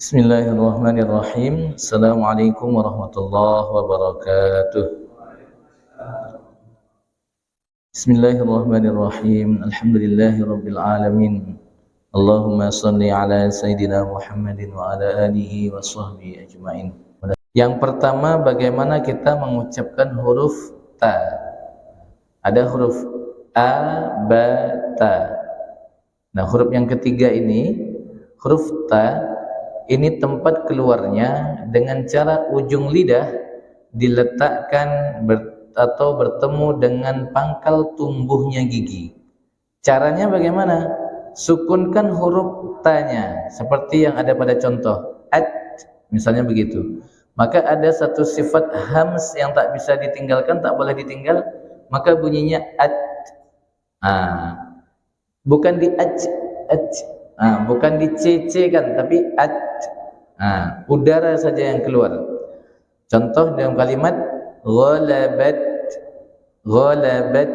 Bismillahirrahmanirrahim. Assalamualaikum warahmatullahi wabarakatuh. Bismillahirrahmanirrahim. Alhamdulillahirabbil alamin. Allahumma shalli ala sayidina Muhammadin wa ala alihi wa sahbihi ajmain. Yang pertama, bagaimana kita mengucapkan huruf ta. Ada huruf a, ba, ta. Nah, huruf yang ketiga ini, huruf ta, ini tempat keluarnya dengan cara ujung lidah diletakkan atau bertemu dengan pangkal tumbuhnya gigi. Caranya bagaimana? Sukunkan huruf ta-nya seperti yang ada pada contoh at, misalnya begitu. Maka ada satu sifat hams yang tak bisa ditinggalkan, tak boleh ditinggal, maka bunyinya at. Bukan di at, bukan di cc kan, tapi at. Udara saja yang keluar. Contoh dalam kalimat ghalabat, ghalabat.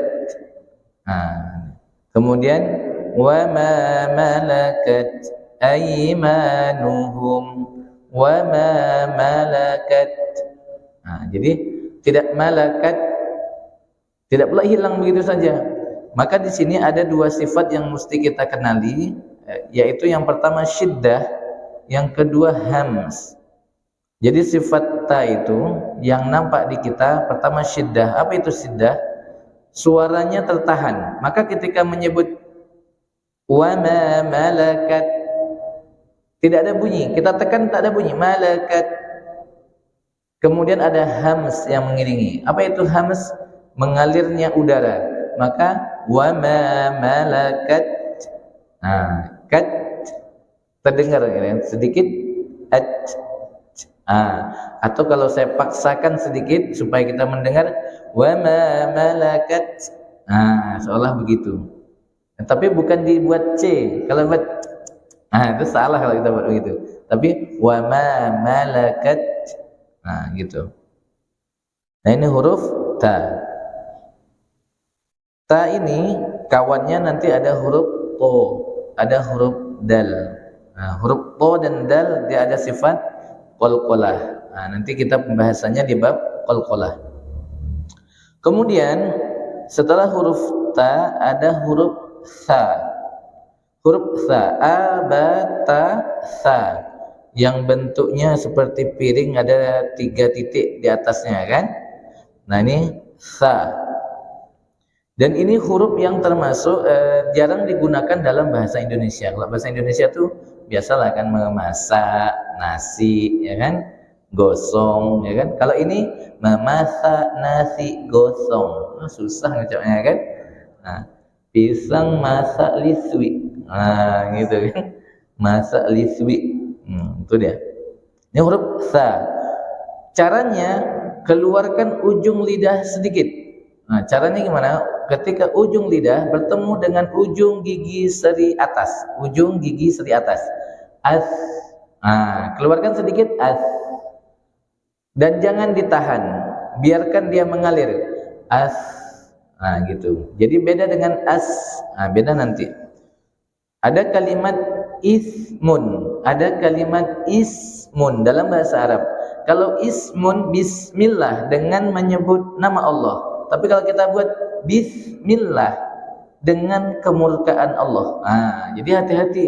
Kemudian wa ma malakat aymanuhum, wa ma malakat. Jadi tidak malakat, tidak pula hilang begitu saja. Maka di sini ada dua sifat yang mesti kita kenali, yaitu yang pertama syiddah, yang kedua hams. Jadi sifat ta itu yang nampak di kita, pertama syiddah. Apa itu syiddah? Suaranya tertahan. Maka ketika menyebut wa ma malakat, tidak ada bunyi. Kita tekan tak ada bunyi, malakat. Kemudian ada hams yang mengiringi. Apa itu hams? Mengalirnya udara. Maka wa ma malakat. Kat terdengar sedikit at. Atau kalau saya paksakan sedikit supaya kita mendengar wa ma malakat, seolah begitu. Tapi bukan dibuat c. Kalau buat itu salah kalau kita buat begitu. Tapi wa ma malakat, gitu. Nah, ini huruf ta. Ta ini kawannya nanti ada huruf to, ada huruf dal. Huruf to dan dal dia ada sifat qalqalah. Nanti kita pembahasannya di bab qalqalah. Kemudian setelah huruf ta ada huruf sa. Huruf sa, a, ba, ta, sa, yang bentuknya seperti piring, ada 3 titik di atasnya kan. Nah, ini sa. Dan ini huruf yang termasuk jarang digunakan dalam bahasa Indonesia. Kalau bahasa Indonesia tuh biasalah kan memasak nasi, ya kan, gosong, ya kan. Kalau ini memasak nasi gosong, susah ngucapnya kan. Pisang masak liswi, gitu kan, masak liswi. Itu dia. Ini huruf sa. Caranya keluarkan ujung lidah sedikit. Caranya gimana? Ketika ujung lidah bertemu dengan ujung gigi seri atas, ujung gigi seri atas, as. Keluarkan sedikit as. Dan jangan ditahan, biarkan dia mengalir, as. Gitu. Jadi beda dengan as. Beda nanti. Ada kalimat ismun, ada kalimat ismun dalam bahasa Arab. Kalau ismun bismillah dengan menyebut nama Allah. Tapi kalau kita buat bismillah dengan kemurkaan Allah. Jadi hati-hati.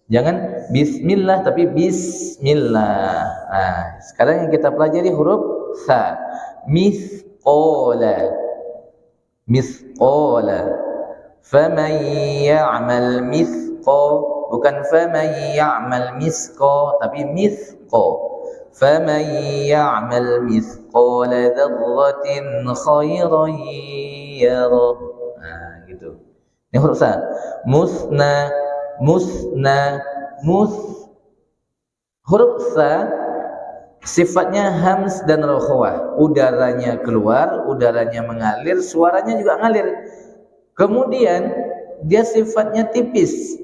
Jangan bismillah tapi bismillah. Sekarang yang kita pelajari huruf sa. Misqala. Misqala. Faman ya'mal misqa, bukan faman ya'mal misqa, tapi misqa. فَمَنْ يَعْمَلْ مِثْقَالَ ذَرَّةٍ خَيْرًا يَرَهُ. Gitu. Ini huruf sa. Musna, musna, mus. Huruf sa sifatnya hams dan rokhwah. Udaranya keluar, udaranya mengalir, suaranya juga ngalir. Kemudian dia sifatnya tipis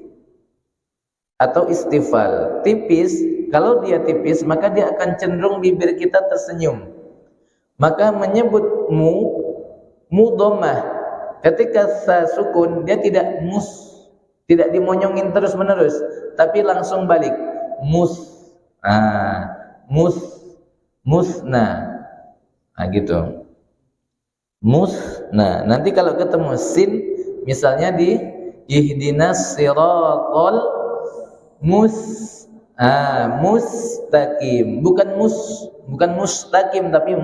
atau istifal. Tipis. Kalau dia tipis, maka dia akan cenderung bibir kita tersenyum. Maka menyebut mu dhammah. Ketika sa sukun, dia tidak tidak dimonyongin terus-menerus, tapi langsung balik. Mus. Mus, musna. Gitu. Musna. Nanti kalau ketemu sin, misalnya di ihdinas siratal mustaqim, bukan mustaqim tapi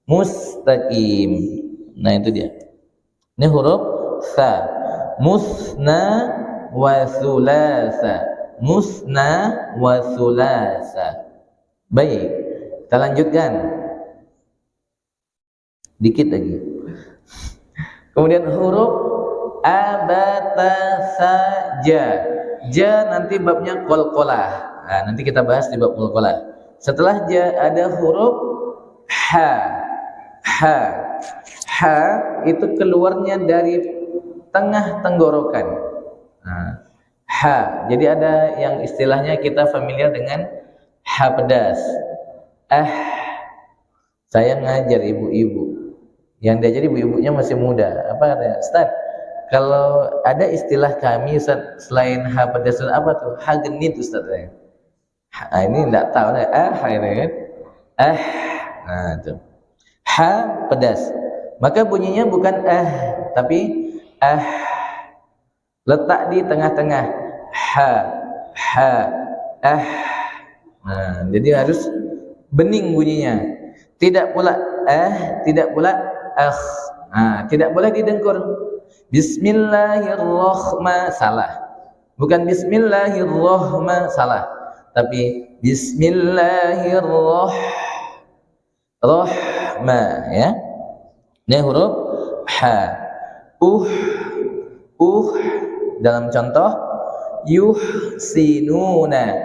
mustaqim. Nah itu dia. Ini huruf sa. Musna wa thulatha. Musna wa thulatha. Baik, kita lanjutkan. Dikit lagi. Kemudian huruf abata saja. Ja nanti babnya qalqalah. Nanti kita bahas di bab qalqalah. Setelah ja ada huruf ha. Ha itu keluarnya dari tengah tenggorokan. Ha. Jadi ada yang istilahnya kita familiar dengan ha pedas. Saya ngajar ibu-ibu. Yang diajar ibu-ibunya masih muda. Apa katanya? Ustaz, kalau ada istilah kami Ustaz, selain ha pedas apa tuh? Ha genit Ustaz. Ini enggak tahu ini kan. Tuh. Ha pedas. Maka bunyinya bukan tapi letak di tengah-tengah. Jadi harus bening bunyinya. Tidak pula tidak pula tidak boleh didengkur. Bismillahirrahmanirrahim salah. Bukan bismillahirrahmanirrahim salah, tapi bismillahirrahmanirrahim ya. Ini huruf ha. Dalam contoh yuhsinuna.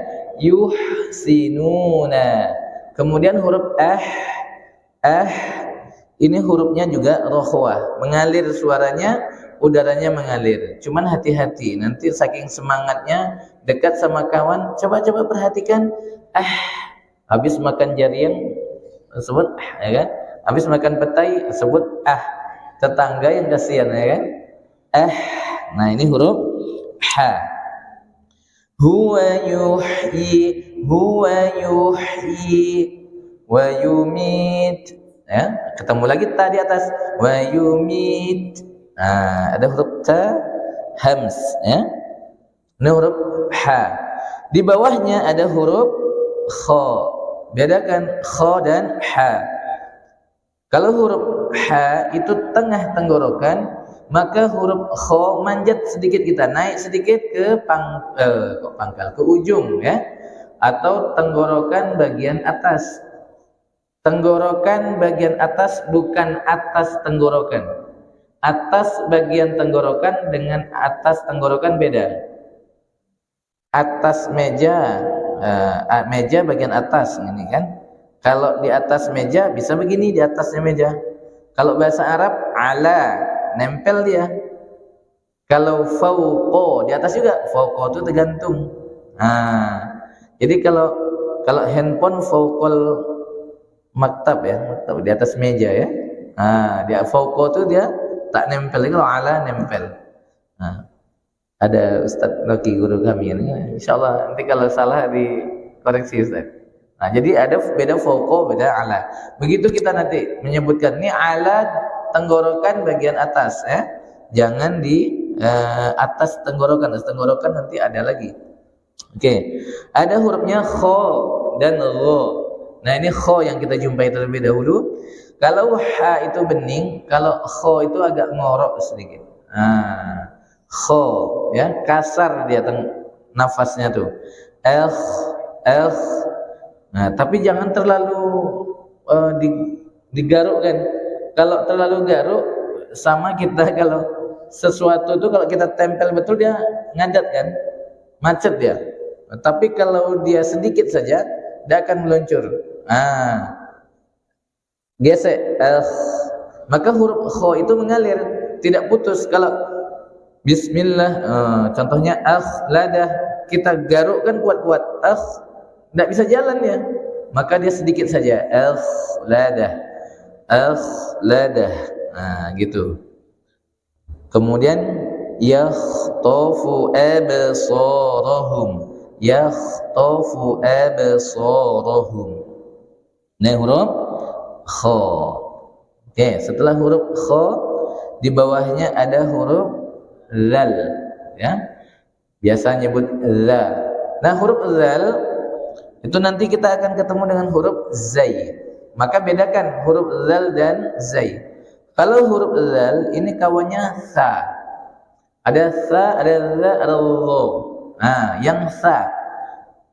Kemudian huruf ini hurufnya juga rohwah, mengalir suaranya, udaranya mengalir. Cuman hati-hati, nanti saking semangatnya dekat sama kawan, coba perhatikan. Habis makan jarian sebut ya kan? Habis makan petai sebut tetangga yang kasihan ya kan? Nah ini huruf ha. Huwa yuhyi wa yumit. Ya, ketemu lagi ta di atas wa yumit. Ada huruf ta hams ya. Ini huruf ha. Di bawahnya ada huruf kha. Bedakan kha dan ha. Kalau huruf ha itu tengah tenggorokan, maka huruf kha manjat sedikit, kita naik sedikit ke pangkal, ke ujung ya, atau tenggorokan bagian atas. Tenggorokan bagian atas bukan atas tenggorokan. Atas bagian tenggorokan dengan atas tenggorokan beda. Atas meja, meja bagian atas ini kan. Kalau di atas meja bisa begini, di atasnya meja. Kalau bahasa Arab ala, nempel dia. Kalau fauqo, di atas juga. Fauqo itu tergantung. Jadi kalau handphone fauqol maktab ya, maktab di atas meja ya. Dia fauqo itu dia tak nempel, kalau ala nempel. Ada Ustadz Loki guru kami ini, insyaallah nanti kalau salah dikoreksi Ustaz. Jadi ada beda fauqo, beda ala. Begitu kita nanti menyebutkan ini ala tenggorokan bagian atas ya. Jangan di atas tenggorokan. Atas tenggorokan nanti ada lagi. Oke. Ada hurufnya kha dan gha. Nah, ini kha yang kita jumpai terlebih dahulu. Kalau ha itu bening, kalau kha itu agak ngorok sedikit. Kha ya, kasar dia nafasnya tuh. Nah, tapi jangan terlalu digarukkan. Kalau terlalu garuk, sama kita kalau sesuatu itu kalau kita tempel betul dia ngadat kan, macet dia. Tapi kalau dia sedikit saja, dia akan meluncur. Gesek. Maka huruf kha itu mengalir, tidak putus. Kalau bismillah, contohnya akhladah, kita garukkan kuat-kuat, tidak bisa jalan ya, maka dia sedikit saja, akhladah. Gitu. Kemudian yakhtafu absarahum. yakhtafu absarahum. Nah, huruf kha. Oke, setelah huruf kha di bawahnya ada huruf zal, ya. Biasa nyebut za. Nah, huruf zal itu nanti kita akan ketemu dengan huruf zai. Maka bedakan huruf zal dan zai. Kalau huruf zal ini kawannya sa. Ada sa, ada za, ada lo. Nah, yang sa,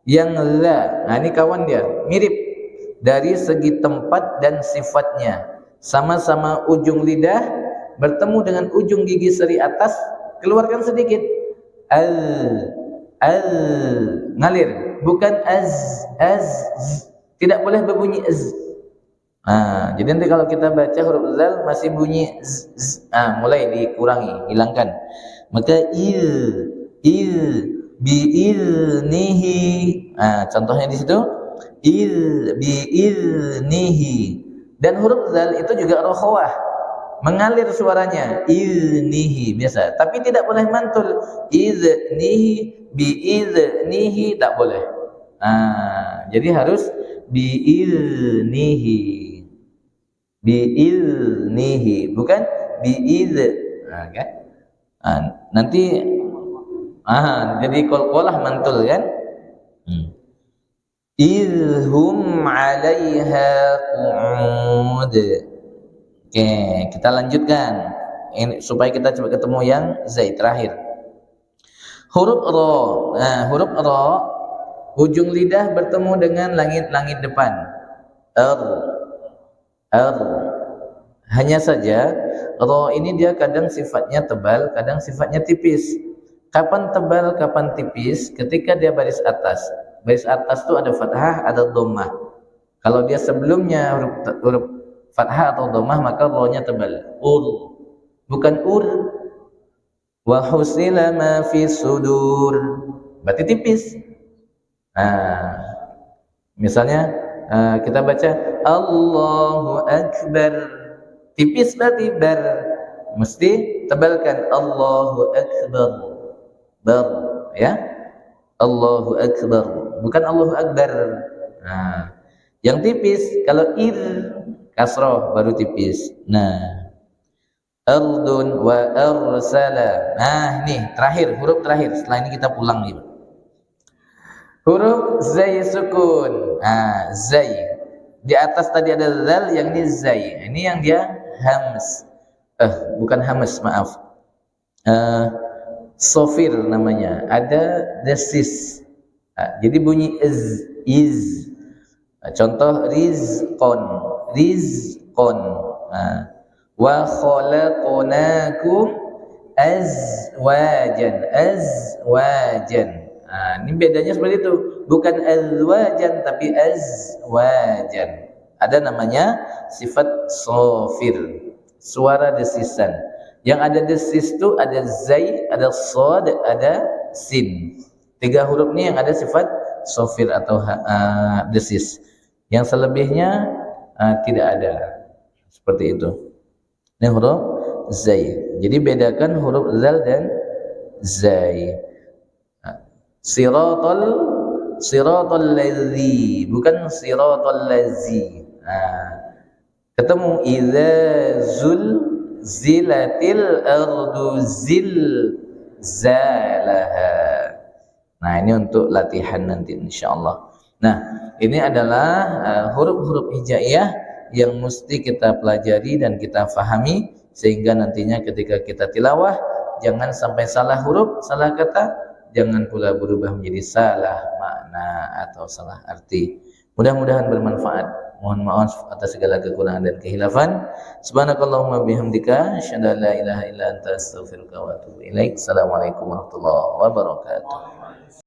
yang za. Nah, ini kawan dia, mirip dari segi tempat dan sifatnya. Sama-sama ujung lidah bertemu dengan ujung gigi seri atas, keluarkan sedikit. Al ngalir, bukan az. Tidak boleh berbunyi az. Nah, jadi nanti kalau kita baca huruf zal masih bunyi z. Mulai dikurangi, hilangkan. Maka bi iznihi. Contohnya di situ bi iznihi. Dan huruf zal itu juga rokhawah, mengalir suaranya, iznihi biasa, tapi tidak boleh mantul. Iznihi, bi iznihi tak boleh. Jadi harus bi iznihi, bi iznihi, bukan bi iz. Kan? Nanti jadi qalqalah mantul kan. Idhum 'alaiha qu'ud. Oke, kita lanjutkan. Ini supaya kita coba ketemu yang zai terakhir. Huruf ra. Nah, huruf ra ujung lidah bertemu dengan langit-langit depan. Hanya saja ra ini dia kadang sifatnya tebal, kadang sifatnya tipis. Kapan tebal, kapan tipis? Ketika dia baris atas. Baris atas itu ada fathah, ada dhammah. Kalau dia sebelumnya huruf fathah atau dhammah, maka ra-nya tebal. Bukan wa husila ma fi sudur, berarti tipis. Misalnya kita baca Allahu Akbar, tipis berarti mesti tebalkan Allahu Akbar, ya, Allahu Akbar, bukan Allahu Akbar. Yang tipis kalau kasroh baru tipis. Ardun wa arsala. Ini terakhir, huruf terakhir. Setelah ini kita pulang nih. Huruf zai sukun. Zai. Di atas tadi ada zal, yang ini zai. Ini yang dia hams. Bukan hams, maaf. Sofir namanya. Ada desis. Jadi bunyi iz. Contoh rizqon. Wa khalaqnakum azwajan. Ini bedanya seperti itu, bukan azwajan tapi azwajan. Ada namanya sifat sofir, suara desisan. Yang ada desis itu ada zai, ada shad, ada sin. 3 huruf ini yang ada sifat sofir atau desis. Yang selebihnya tidak ada. Seperti itu. Ini huruf zai. Jadi bedakan huruf zal dan zai. Siratal ladzi, bukan siratal ladzi. Ketemu idza zilatil ardu zilzalaha. Ini untuk latihan nanti insyaallah. Ini adalah huruf-huruf hijaiyah yang mesti kita pelajari dan kita fahami, sehingga nantinya ketika kita tilawah jangan sampai salah huruf, salah kata, jangan pula berubah menjadi salah makna atau salah arti. Mudah-mudahan bermanfaat. Mohon maaf atas segala kekurangan dan kehilafan. Subhanakallahumma bihamdika asyhadu an la ilaha illa anta astaghfiruka wa atubu ilaik. Assalamualaikum warahmatullahi wabarakatuh.